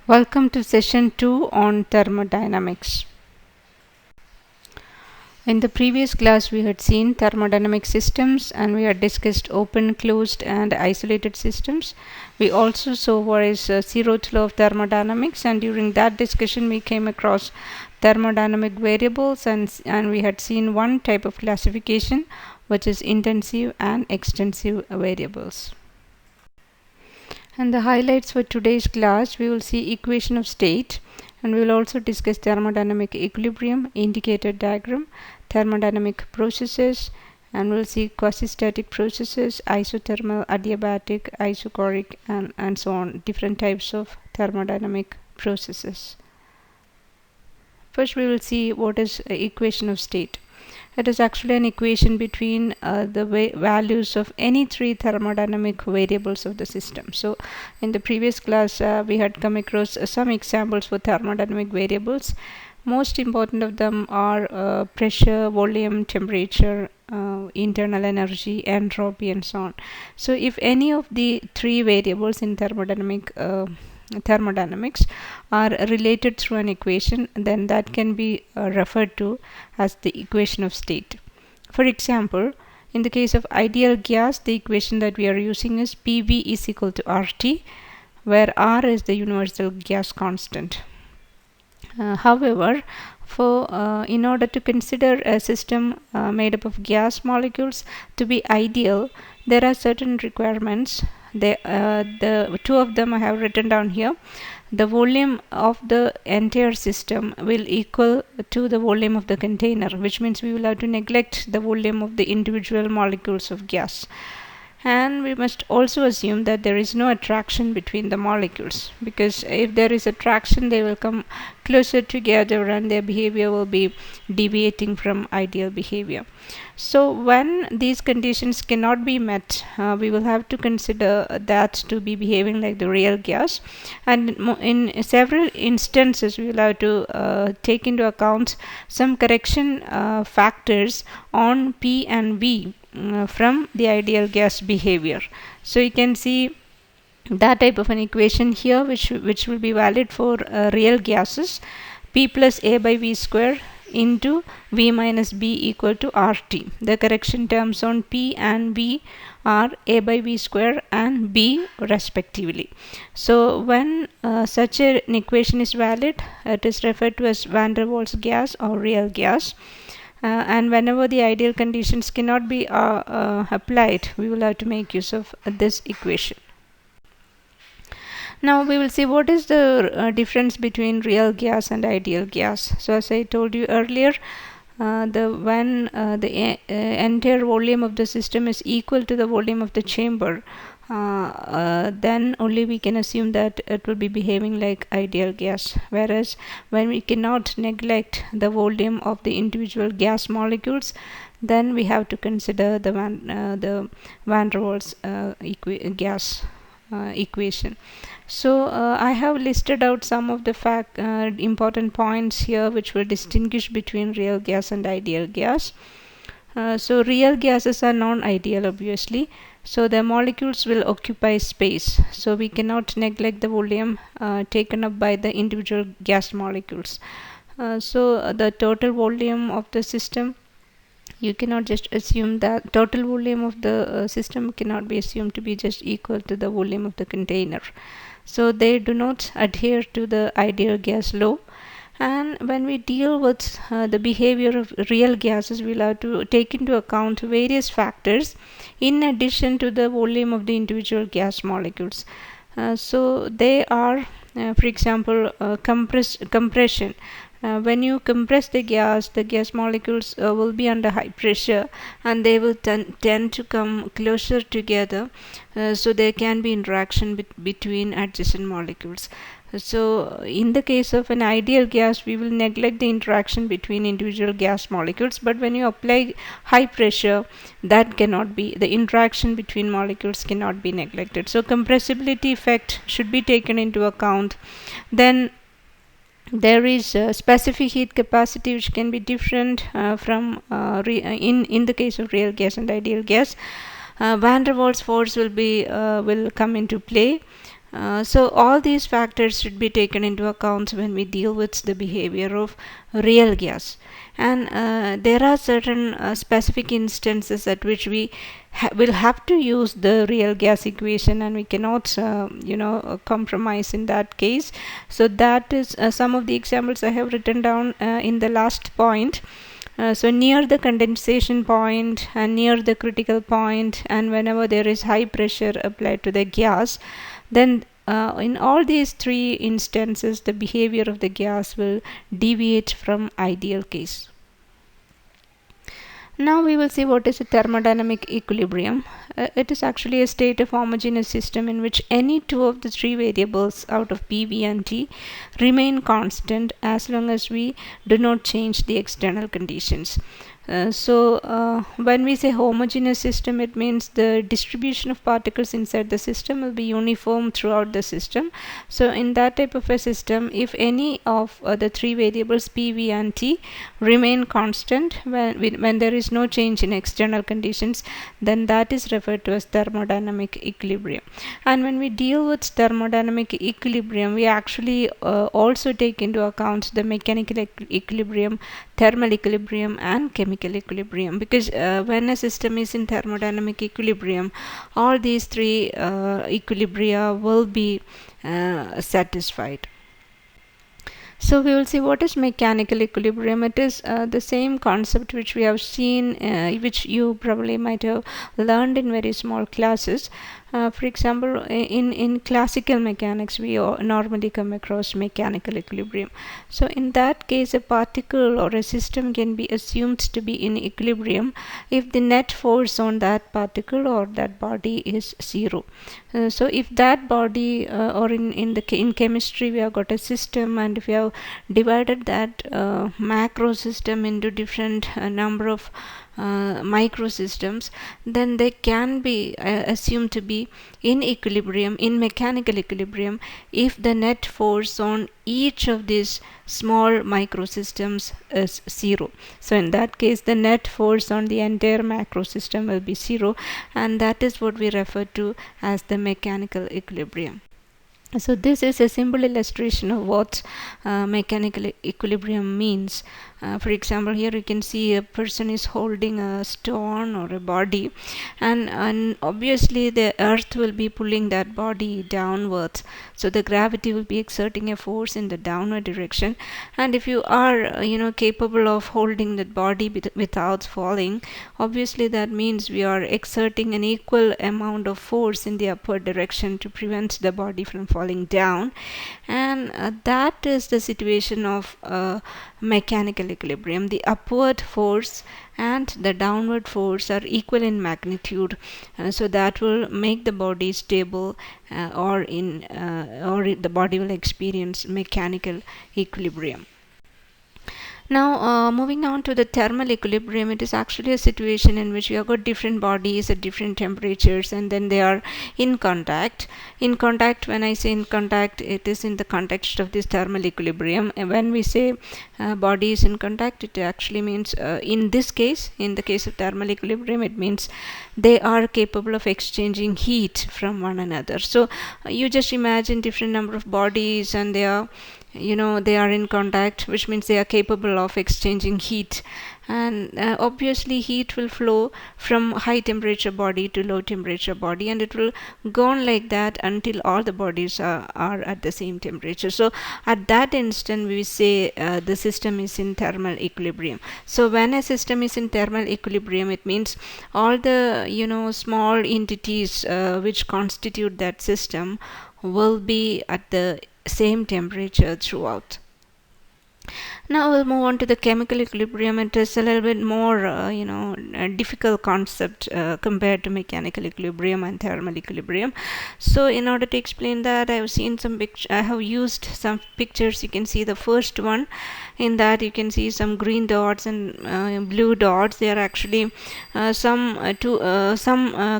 Welcome to session 2 on thermodynamics. In the previous class, we had seen thermodynamic systems and we had discussed open, closed, and isolated systems. We also saw what is Zeroth law of thermodynamics, and during that discussion, we came across thermodynamic variables and we had seen one type of classification, which is intensive and extensive variables. And the highlights for today's class, we will see equation of state, and we will also discuss thermodynamic equilibrium, indicator diagram, thermodynamic processes, and we'll see quasi-static processes, isothermal, adiabatic, isochoric, and so on, different types of thermodynamic processes. First, we will see what is equation of state. It is actually an equation between the values of any three thermodynamic variables of the system. So in the previous class, we had come across some examples for thermodynamic variables. Most important of them are pressure, volume, temperature, internal energy, entropy, and so on. So if any of the three variables in thermodynamics are related through an equation, then that can be referred to as the equation of state. For example, in the case of ideal gas, the equation that we are using is PV is equal to RT, where R is the universal gas constant. However, in order to consider a system made up of gas molecules to be ideal, there are certain requirements. The two of them I have written down here. The volume of the entire system will equal to the volume of the container, which means we will have to neglect the volume of the individual molecules of gas. And we must also assume that there is no attraction between the molecules, because if there is attraction, they will come closer together and their behavior will be deviating from ideal behavior. So when these conditions cannot be met, we will have to consider that to be behaving like the real gas, and in several instances we will have to take into account some correction factors on P and V from the ideal gas behavior. So you can see that type of an equation here, which will be valid for real gases. P plus A by V square into V minus B equal to RT. The correction terms on P and V are A by V square and B respectively. So when such an equation is valid, it is referred to as van der Waals gas or real gas. And whenever the ideal conditions cannot be applied, we will have to make use of this equation. Now we will see what is the difference between real gas and ideal gas. So as I told you earlier, when the entire volume of the system is equal to the volume of the chamber, then only we can assume that it will be behaving like ideal gas. Whereas when we cannot neglect the volume of the individual gas molecules, then we have to consider the van der Waals gas equation. So I have listed out some of the important points here which will distinguish between real gas and ideal gas. So real gases are non-ideal, obviously. So the molecules will occupy space. So we cannot neglect the volume taken up by the individual gas molecules. So the total volume of the system, you cannot just assume that total volume of the system cannot be assumed to be just equal to the volume of the container. So they do not adhere to the ideal gas law. And when we deal with the behavior of real gases, we'll have to take into account various factors in addition to the volume of the individual gas molecules. So they are, for example, compression. When you compress the gas molecules will be under high pressure and they will tend to come closer together, so there can be interaction between adjacent molecules. So in the case of an ideal gas, we will neglect the interaction between individual gas molecules, but when you apply high pressure, that cannot be, the interaction between molecules cannot be neglected. So compressibility effect should be taken into account. Then there is specific heat capacity which can be different from in the case of real gas and ideal gas. Van der Waals force will come into play. So all these factors should be taken into account when we deal with the behavior of real gas. And there are certain specific instances at which we will have to use the real gas equation, and we cannot compromise in that case. So that is some of the examples I have written down in the last point. So near the condensation point and near the critical point, and whenever there is high pressure applied to the gas, then in all these three instances the behavior of the gas will deviate from ideal case. Now we will see what is a thermodynamic equilibrium. It is actually a state of homogeneous system in which any two of the three variables out of P, V and T remain constant as long as we do not change the external conditions. When we say homogeneous system, it means the distribution of particles inside the system will be uniform throughout the system. So in that type of a system, if any of the three variables P, V and T remain constant when there is no change in external conditions, then that is referred to as thermodynamic equilibrium. And when we deal with thermodynamic equilibrium, we actually also take into account the mechanical equilibrium, thermal equilibrium and chemical equilibrium, because when a system is in thermodynamic equilibrium, all these three equilibria will be satisfied. So we will see what is mechanical equilibrium. It is the same concept which we have seen, which you probably might have learned in very small classes. For example, in classical mechanics, we normally come across mechanical equilibrium. So in that case, a particle or a system can be assumed to be in equilibrium if the net force on that particle or that body is zero. So if that body or in chemistry we have got a system, and if we have divided that macro system into different number of microsystems, then they can be assumed to be in equilibrium, in mechanical equilibrium, if the net force on each of these small microsystems is zero. So in that case, the net force on the entire macro system will be zero, and that is what we refer to as the mechanical equilibrium. So this is a simple illustration of what mechanical equilibrium means. For example, here you can see a person is holding a stone or a body, and obviously the earth will be pulling that body downwards. So the gravity will be exerting a force in the downward direction, and if you are capable of holding that body without falling, obviously that means we are exerting an equal amount of force in the upward direction to prevent the body from falling down. And that is the situation of mechanical equilibrium. The upward force and the downward force are equal in magnitude, so that will make the body stable, or the body will experience mechanical equilibrium. Now moving on to the thermal equilibrium, it is actually a situation in which you have got different bodies at different temperatures, and then they are in contact. In contact, when I say in contact, it is in the context of this thermal equilibrium. And when we say body is in contact, it actually means in this case, in the case of thermal equilibrium, it means they are capable of exchanging heat from one another. So you just imagine different number of bodies, and they are in contact, which means they are capable of exchanging heat. And obviously heat will flow from high temperature body to low temperature body, and it will go on like that until all the bodies are at the same temperature. So at that instant we say the system is in thermal equilibrium. So when a system is in thermal equilibrium, it means all the small entities which constitute that system will be at the same temperature throughout. Now we'll move on to the chemical equilibrium. It is a little bit more a difficult concept compared to mechanical equilibrium and thermal equilibrium. So in order to explain that, I have used some pictures. You can see the first one. In that you can see some green dots and blue dots. They are actually some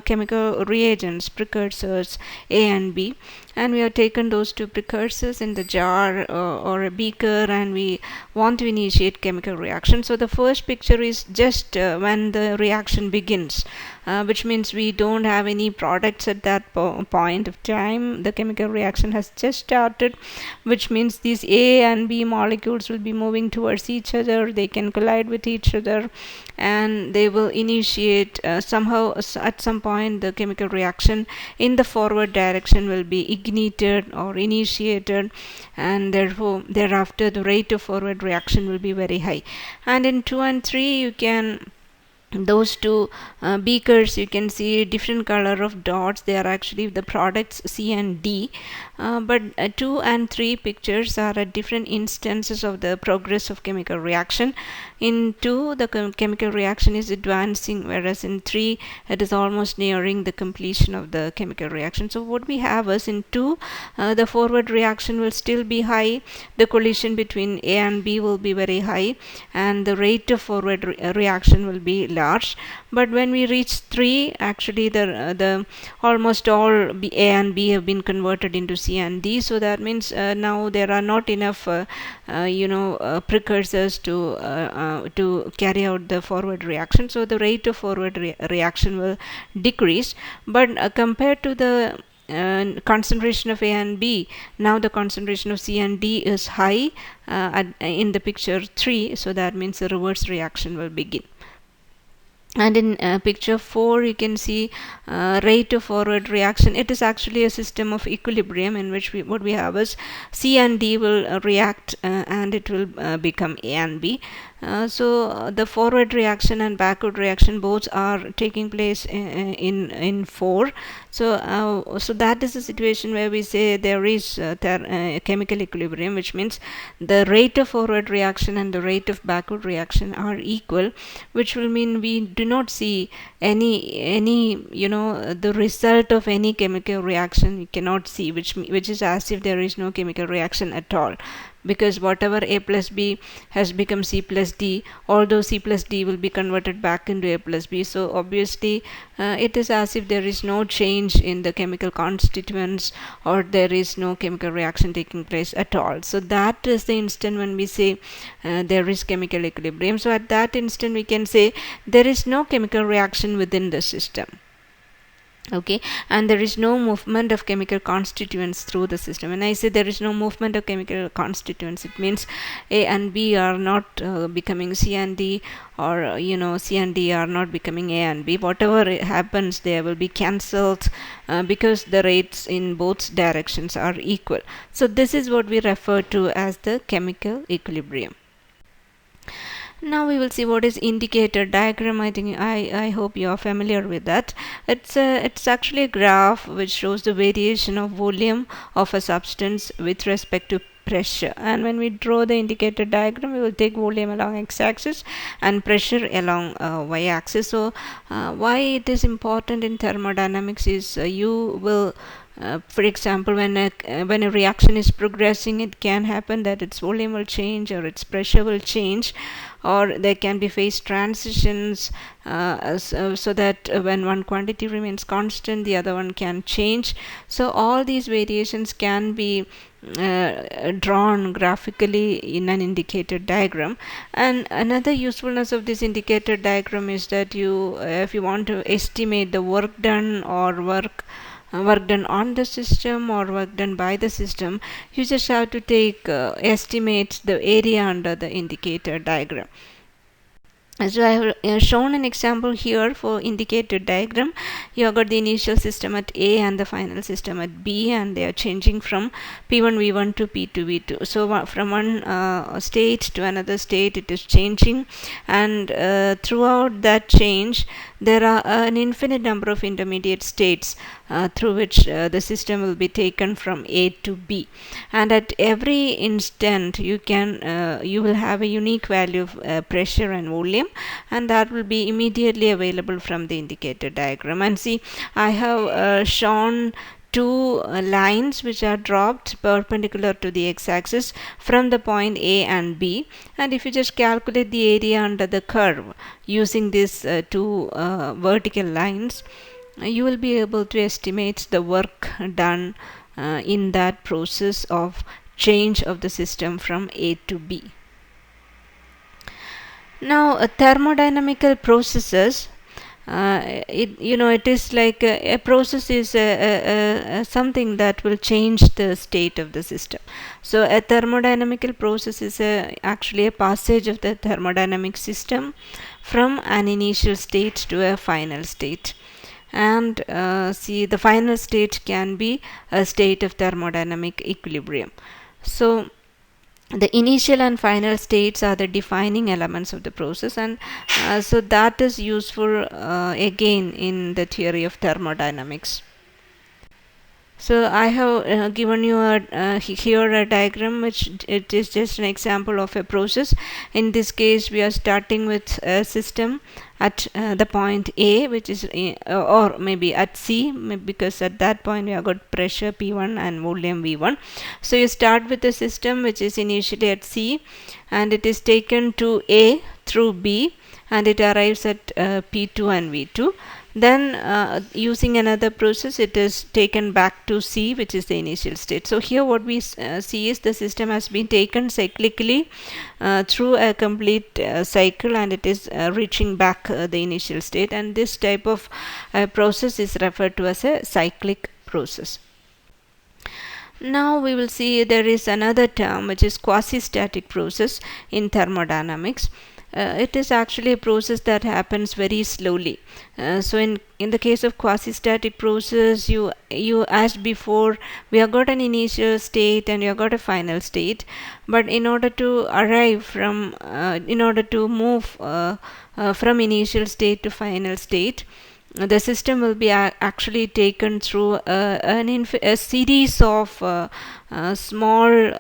chemical reagents, precursors A and B, and we have taken those two precursors in the jar or a beaker, and we want to initiate chemical reaction. So the first picture is just when the reaction begins. which means we don't have any products at that point of time. The chemical reaction has just started, which means these A and B molecules will be moving towards each other. They can collide with each other, and they will initiate somehow at some point the chemical reaction in the forward direction will be ignited or initiated, and therefore thereafter the rate of forward reaction will be very high. And in 2 and 3 you can, those two beakers, you can see different color of dots. They are actually the products C and D, but 2 and 3 pictures are at different instances of the progress of chemical reaction. In 2 the chemical reaction is advancing, whereas in 3 it is almost nearing the completion of the chemical reaction. So what we have is in 2 the forward reaction will still be high, the collision between A and B will be very high, and the rate of forward reaction will be large. But when we reach 3, actually the almost all A and B have been converted into C and D. So that means now there are not enough precursors to carry out the forward reaction. So the rate of forward reaction will decrease. But compared to the concentration of A and B, now the concentration of C and D is high in the picture 3. So that means the reverse reaction will begin. And in picture 4 you can see rate of forward reaction. It is actually a system of equilibrium in which what we have is C and D will react and it will become A and B. So the forward reaction and backward reaction both are taking place in 4. So so that is a situation where we say there is chemical equilibrium, which means the rate of forward reaction and the rate of backward reaction are equal, which will mean we do not see any the result of any chemical reaction you cannot see, which is as if there is no chemical reaction at all, because whatever A plus B has become C plus D, although C plus D will be converted back into A plus B. So obviously it is as if there is no change in the chemical constituents, or there is no chemical reaction taking place at all. So that is the instant when we say there is chemical equilibrium. So at that instant we can say there is no chemical reaction within the system. Okay, and there is no movement of chemical constituents through the system. When I say there is no movement of chemical constituents, it means A and B are not becoming C and D, or C and D are not becoming A and B. Whatever happens, they will be cancelled because the rates in both directions are equal. So this is what we refer to as the chemical equilibrium. Now we will see what is indicator diagram. I hope you are familiar with that. It's actually a graph which shows the variation of volume of a substance with respect to pressure. And when we draw the indicator diagram, we will take volume along x-axis and pressure along y-axis. So why it is important in thermodynamics is you will for example, when a reaction is progressing, it can happen that its volume will change or its pressure will change, or there can be phase transitions so that when one quantity remains constant, the other one can change. So all these variations can be drawn graphically in an indicator diagram. And another usefulness of this indicator diagram is that if you want to estimate the work done or work done on the system or work done by the system, you just have to take estimate the area under the indicator diagram. So I have shown an example here for indicator diagram. You have got the initial system at A and the final system at B, and they are changing from P1 V1 to P2 V2. So from one state to another state it is changing, and throughout that change there are an infinite number of intermediate states through which the system will be taken from A to B, and at every instant you will have a unique value of pressure and volume, and that will be immediately available from the indicator diagram. And see, I have shown two lines which are dropped perpendicular to the x-axis from the point A and B, and if you just calculate the area under the curve using these two vertical lines, you will be able to estimate the work done in that process of change of the system from A to B. Now thermodynamical processes it is like a process is something that will change the state of the system. So a thermodynamical process is actually a passage of the thermodynamic system from an initial state to a final state. And see, the final state can be a state of thermodynamic equilibrium. So the initial and final states are the defining elements of the process, and so that is useful again in the theory of thermodynamics. So I have given you here a diagram which it is just an example of a process. In this case, we are starting with a system at the point A, which is or maybe at C, because at that point we have got pressure P1 and volume V1. So you start with a system which is initially at C, and it is taken to A through B, and it arrives at P2 and V2. Then using another process, it is taken back to C, which is the initial state. So here what we see is the system has been taken cyclically through a complete cycle, and it is reaching back the initial state, and this type of process is referred to as a cyclic process. Now we will see there is another term which is quasi-static process in thermodynamics. It is actually a process that happens very slowly. So in the case of quasi-static process, you as before, we have got an initial state and you have got a final state, but in order to arrive from in order to move from initial state to final state, the system will be actually taken through a series of small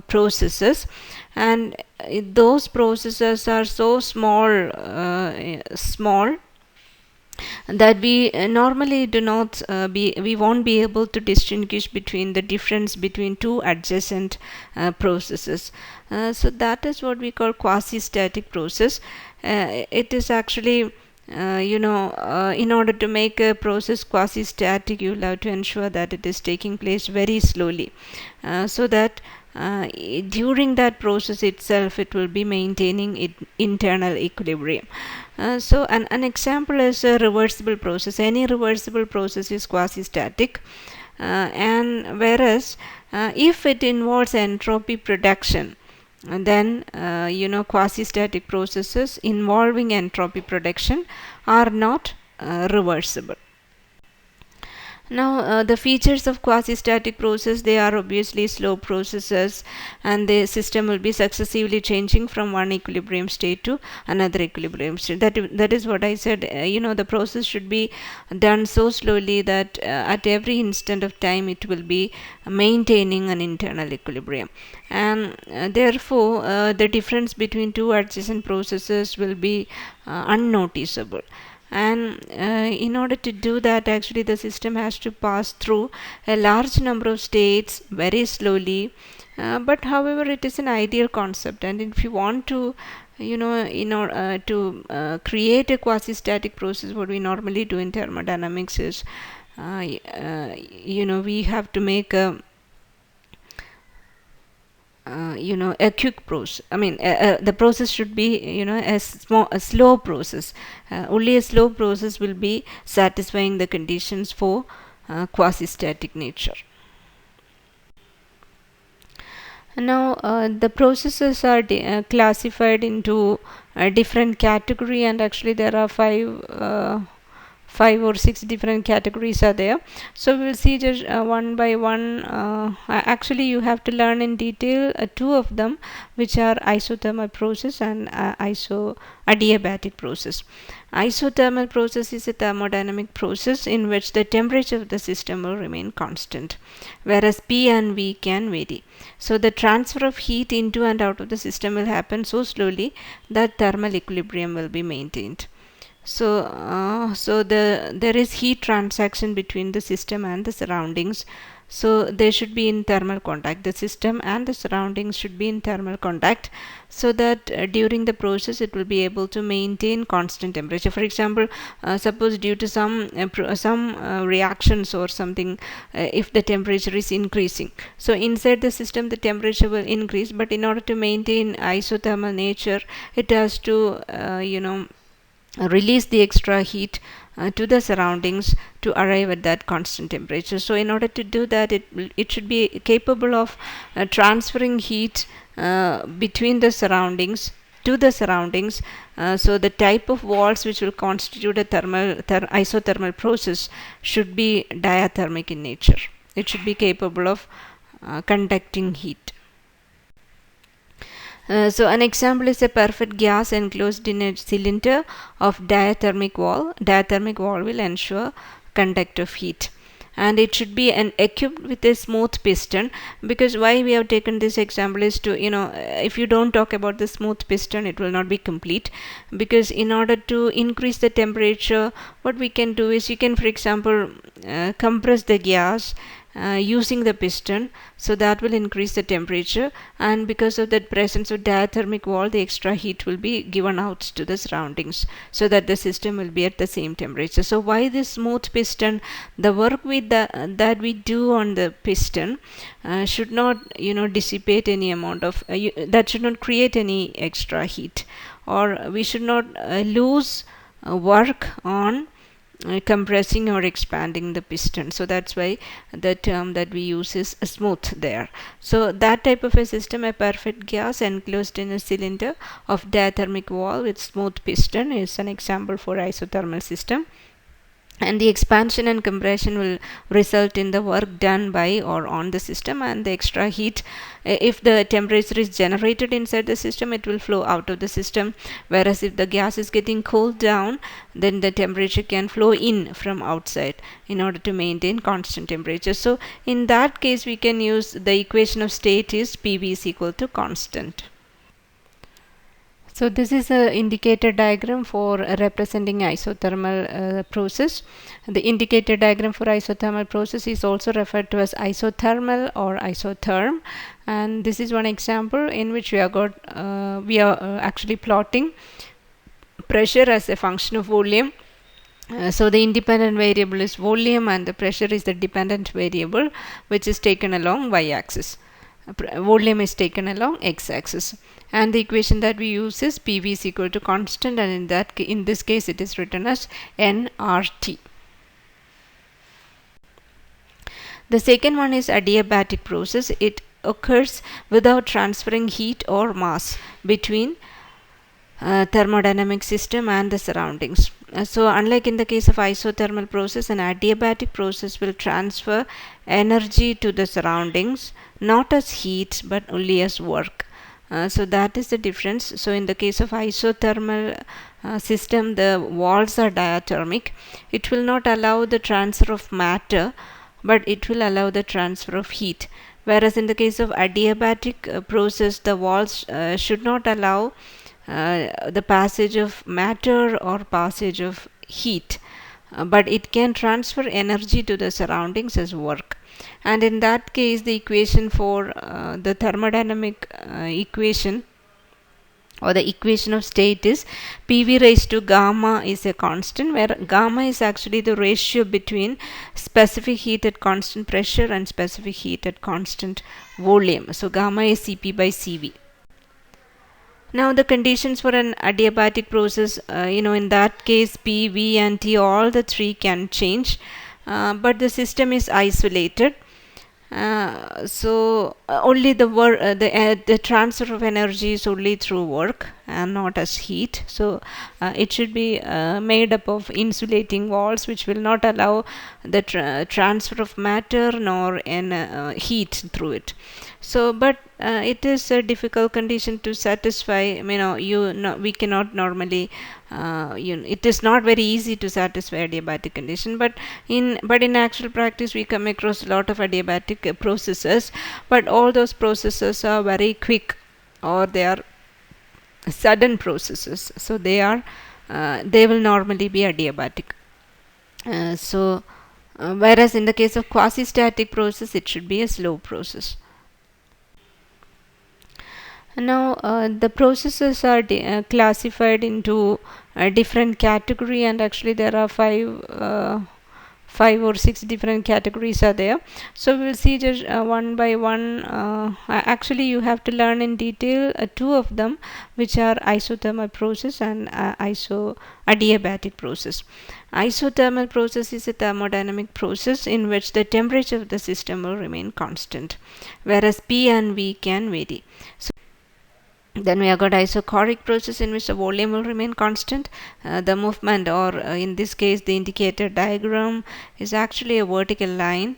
processes, and those processes are so small that we normally do not we won't be able to distinguish between the difference between two adjacent processes. So that is what we call quasi-static process. It is actually in order to make a process quasi-static, you will have to ensure that it is taking place very slowly, so that during that process itself it will be maintaining internal equilibrium. So an example is a reversible process. Any reversible process is quasi-static, and whereas if it involves entropy production, and then quasi-static processes involving entropy production are not reversible. Now the features of quasi-static process, they are obviously slow processes, and the system will be successively changing from one equilibrium state to another equilibrium state. That is what I said. The process should be done so slowly that at every instant of time it will be maintaining an internal equilibrium, and therefore the difference between two adjacent processes will be unnoticeable. And in order to do that, actually the system has to pass through a large number of states very slowly, but however it is an ideal concept, and if you want to in order to create a quasi-static process, what we normally do in thermodynamics is we have to make a a quick process. The process should be a slow process. Only a slow process will be satisfying the conditions for quasi-static nature. Now the processes are classified into a different category, and actually there are five or six different categories are there. So we will see just one by one. Actually you have to learn in detail two of them, which are isothermal process and adiabatic process. Isothermal process is a thermodynamic process in which the temperature of the system will remain constant, whereas P and V can vary. So the transfer of heat into and out of the system will happen so slowly that thermal equilibrium will be maintained. So there is heat transaction between the system and the surroundings. So they should be in thermal contact. The system and the surroundings should be in thermal contact, so that during the process it will be able to maintain constant temperature. For example, suppose due to some reactions or something, if the temperature is increasing, so inside the system the temperature will increase, but in order to maintain isothermal nature, it has to release the extra heat to the surroundings to arrive at that constant temperature. So in order to do that, it should be capable of transferring heat between the surroundings to the surroundings. So the type of walls which will constitute a isothermal process should be diathermic in nature. It should be capable of conducting heat. So an example is a perfect gas enclosed in a cylinder of diathermic wall. Diathermic wall will ensure conduct of heat, and it should be equipped with a smooth piston, because why we have taken this example is to, if you don't talk about the smooth piston, it will not be complete, because in order to increase the temperature, what we can do is, you can, for example, compress the gas using the piston, so that will increase the temperature, and because of the presence of diathermic wall, the extra heat will be given out to the surroundings, so that the system will be at the same temperature. So why this smooth piston? The work that we do on the piston should not dissipate any amount of that should not create any extra heat, or we should not lose work on compressing or expanding the piston. So that's why the term that we use is smooth there. So that type of a system, a perfect gas enclosed in a cylinder of diathermic wall with smooth piston, is an example for isothermal system. And the expansion and compression will result in the work done by or on the system, and the extra heat, if the temperature is generated inside the system, it will flow out of the system, whereas if the gas is getting cooled down, then the temperature can flow in from outside in order to maintain constant temperature. So in that case, we can use the equation of state is PV is equal to constant. So this is a indicator diagram for representing isothermal process. The indicator diagram for isothermal process is also referred to as isothermal or isotherm, and this is one example in which we are actually plotting pressure as a function of volume. So the independent variable is volume, and the pressure is the dependent variable, which is taken along y-axis. Volume is taken along x-axis, and the equation that we use is PV is equal to constant, and in this case it is written as nRT. The second one is adiabatic process. It occurs without transferring heat or mass between thermodynamic system and the surroundings. So unlike in the case of isothermal process, an adiabatic process will transfer energy to the surroundings, not as heat but only as work. So that is the difference. So in the case of isothermal system, the walls are diathermic. It will not allow the transfer of matter, but it will allow the transfer of heat. Whereas in the case of adiabatic process, the walls should not allow the passage of matter or passage of heat, but it can transfer energy to the surroundings as work. And in that case, the equation for the thermodynamic equation, or the equation of state, is PV raised to gamma is a constant, where gamma is actually the ratio between specific heat at constant pressure and specific heat at constant volume. So gamma is Cp by Cv. Now the conditions for an adiabatic process, in that case P, V and T, all the three can change, but the system is isolated. So only the transfer of energy is only through work and not as heat. So it should be made up of insulating walls, which will not allow the transfer of matter nor heat through it. So but it is a difficult condition to satisfy. We cannot normally it is not very easy to satisfy adiabatic condition, but in actual practice we come across a lot of adiabatic processes, but all those processes are very quick, or they are sudden processes, so they will normally be adiabatic. Whereas in the case of quasi-static process, it should be a slow process. Now the processes are classified into a different category, and actually there are 5 or 6 different categories are there. So we'll see just one by one. Actually you have to learn in detail two of them, which are isothermal process and adiabatic process. Isothermal process is a thermodynamic process in which the temperature of the system will remain constant, whereas P and V can vary. So then we have got isochoric process in which the volume will remain constant. The movement, or in this case the indicator diagram, is actually a vertical line,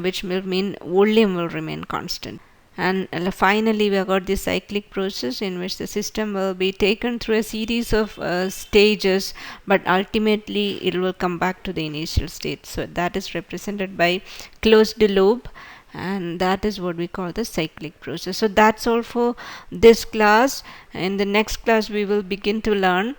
which will mean volume will remain constant. And finally we have got this cyclic process in which the system will be taken through a series of stages, but ultimately it will come back to the initial state. So that is represented by closed loop, and that is what we call the cyclic process. So that's all for this class. In the next class we will begin to learn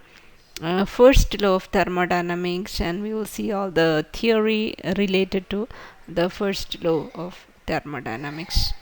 first law of thermodynamics, and we will see all the theory related to the first law of thermodynamics.